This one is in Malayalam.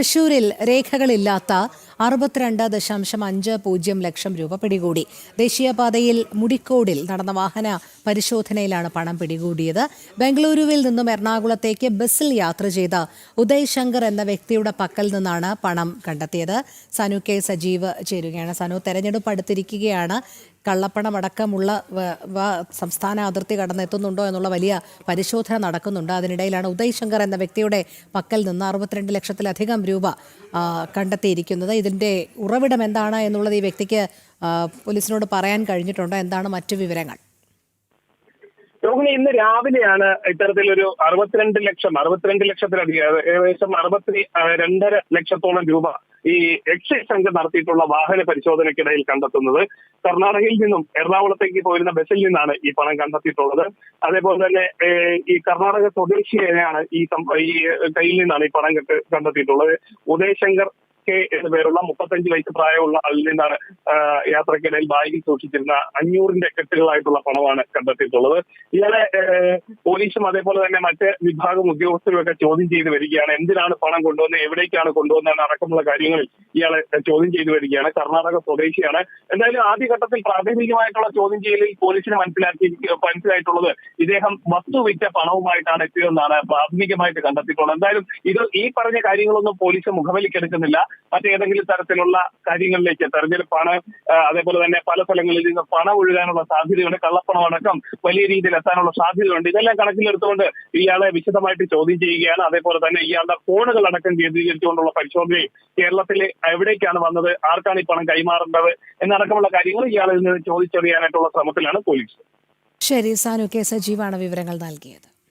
തൃശൂരിൽ രേഖകളില്ലാത്ത 62.50 ലക്ഷം രൂപ പിടികൂടി. ദേശീയപാതയിൽ മുടിക്കോടിൽ നടന്ന വാഹന പരിശോധനയിലാണ് പണം പിടികൂടിയത്. ബംഗളൂരുവിൽ നിന്നും എറണാകുളത്തേക്ക് ബസ്സിൽ യാത്ര ചെയ്ത ഉദയ് ശങ്കർ എന്ന വ്യക്തിയുടെ പക്കൽ നിന്നാണ് പണം കണ്ടെത്തിയത്. സനു കെ സജീവ് ചേരുകയാണ്. സനു, തെരഞ്ഞെടുപ്പ് അടുത്തിരിക്കുകയാണ്. കള്ളപ്പണമടക്കമുള്ള സംസ്ഥാന അതിർത്തി കടന്നെത്തുന്നുണ്ടോ എന്നുള്ള വലിയ പരിശോധന നടക്കുന്നുണ്ട്. അതിനിടയിലാണ് ഉദയ് ശങ്കർ എന്ന വ്യക്തിയുടെ പക്കൽ നിന്ന് 62 ലക്ഷത്തിലധികം രൂപ കണ്ടെത്തിയിരിക്കുന്നത്. ഇതിന്റെ ഉറവിടം എന്താണ് എന്നുള്ളത് ഈ വ്യക്തിക്ക് പോലീസിനോട് പറയാൻ കഴിഞ്ഞിട്ടുണ്ടോ? എന്താണ് മറ്റു വിവരങ്ങൾ? രോഹിണി, ഇന്ന് രാവിലെയാണ് ഇത്തരത്തിലൊരു 62 ലക്ഷത്തിലധികം, ഏകദേശം 62.5 ലക്ഷത്തോളം രൂപ ഈ എക്സൈസ് സംഘം നടത്തിയിട്ടുള്ള വാഹന പരിശോധനയ്ക്കിടയിൽ കണ്ടെത്തുന്നത്. കർണാടകയിൽ നിന്നും എറണാകുളത്തേക്ക് പോയിരുന്ന ബസ്സിൽ നിന്നാണ് ഈ പണം കണ്ടെത്തിയിട്ടുള്ളത്. അതേപോലെ തന്നെ ഈ കർണാടക സ്വദേശിയെയാണ് ഈ കയ്യിൽ നിന്നാണ് ഈ പണം കണ്ടെത്തിയിട്ടുള്ളത്. ഉദയ് ശങ്കർ കെ എന്ന പേരുള്ള 35 വയസ്സ് പ്രായമുള്ള ആളിൽ നിന്നാണ് യാത്രക്കിടയിൽ ബാഗിൽ സൂക്ഷിച്ചിരുന്ന 500ന്റെ കെട്ടുകളായിട്ടുള്ള പണമാണ് കണ്ടെത്തിയിട്ടുള്ളത്. ഇയാളെ പോലീസും അതേപോലെ തന്നെ മറ്റ് വിഭാഗം ഉദ്യോഗസ്ഥരുമൊക്കെ ചോദ്യം ചെയ്ത് വരികയാണ്. എന്തിനാണ് പണം കൊണ്ടുവന്നത്, എവിടേക്കാണ് കൊണ്ടുവന്നത് അടക്കമുള്ള കാര്യങ്ങളിൽ ഇയാളെ ചോദ്യം ചെയ്ത് വരികയാണ്. കർണാടക സ്വദേശിയാണ്. എന്തായാലും ആദ്യഘട്ടത്തിൽ പ്രാഥമികമായിട്ടുള്ള ചോദ്യം ചെയ്യലിൽ പോലീസിന് മനസ്സിലായിട്ടുള്ളത് ഇദ്ദേഹം വസ്തു വിറ്റ പണവുമായിട്ടാണ് എത്തിയതെന്നാണ് പ്രാഥമികമായിട്ട് കണ്ടെത്തിയിട്ടുള്ളത്. എന്തായാലും ഈ പറഞ്ഞ കാര്യങ്ങളൊന്നും പോലീസ് മുഖവിലേക്കെടുക്കുന്നില്ല. മറ്റേതെങ്കിലും തരത്തിലുള്ള കാര്യങ്ങളിലേക്ക് തെരഞ്ഞെടുപ്പാണ്, അതേപോലെ തന്നെ പല സ്ഥലങ്ങളിൽ നിന്ന് പണം ഒഴുകാനുള്ള സാധ്യതയുണ്ട്, കള്ളപ്പണം അടക്കം വലിയ രീതിയിൽ എത്താനുള്ള സാധ്യതയുണ്ട്. ഇതെല്ലാം കണക്കിലെടുത്തുകൊണ്ട് ഇയാളെ വിശദമായിട്ട് ചോദ്യം ചെയ്യുകയാണ്. അതേപോലെ തന്നെ ഇയാളുടെ ഫോണുകൾ അടക്കം കേന്ദ്രീകരിച്ചുകൊണ്ടുള്ള പരിശോധനയും കേരളത്തിലെ എവിടേക്കാണ് വന്നത്, ആർക്കാണ് ഈ പണം കൈമാറേണ്ടത് എന്നടക്കമുള്ള കാര്യങ്ങൾ ഇയാളിൽ നിന്ന് ചോദിച്ചറിയാനായിട്ടുള്ള ശ്രമത്തിലാണ് പോലീസ്. ശരി, സാനു കെ സജീവാണ് വിവരങ്ങൾ നൽകിയത്.